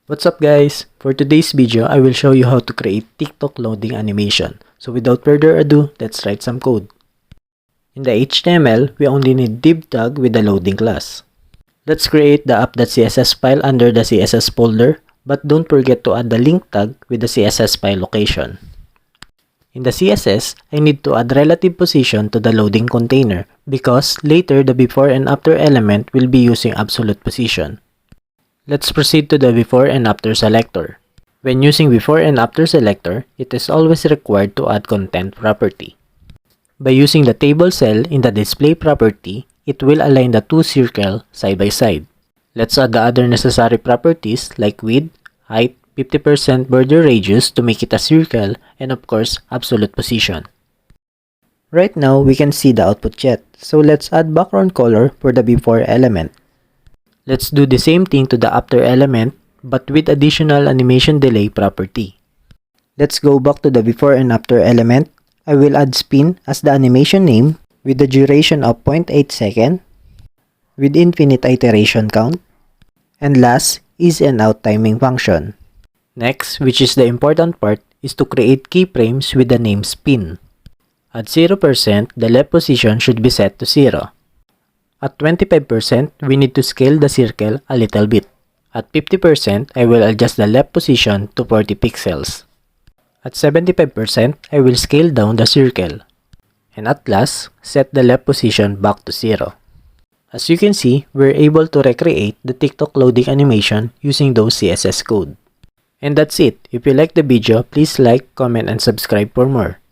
What's up guys? For today's video, I will show you how to create TikTok loading animation. So without further ado, let's write some code. In the HTML, we only need div tag with the loading class. Let's create the app.css file under the CSS folder, but don't forget to add the link tag with the CSS file location. In the CSS, I need to add relative position to the loading container because later the before and after element will be using absolute position. Let's proceed to the before and after selector. When using before and after selector, it is always required to add content property. By using the table cell in the display property, it will align the two circles side by side. Let's add the other necessary properties like width, height, 50% border radius to make it a circle, and of course, absolute position. Right now, we can see the output yet, so let's add background color for the before element. Let's do the same thing to the after element, but with additional animation delay property. Let's go back to the before and after element. I will add spin as the animation name with the duration of 0.8 seconds, with infinite iteration count, and last is an out timing function. Next, which is the important part, is to create keyframes with the name spin. At 0%, the left position should be set to 0. At 25%, we need to scale the circle a little bit. At 50%, I will adjust the left position to 40 pixels. At 75%, I will scale down the circle. And at last, set the left position back to 0. As you can see, we're able to recreate the TikTok loading animation using those CSS code. And that's it. If you like the video, please like, comment, and subscribe for more.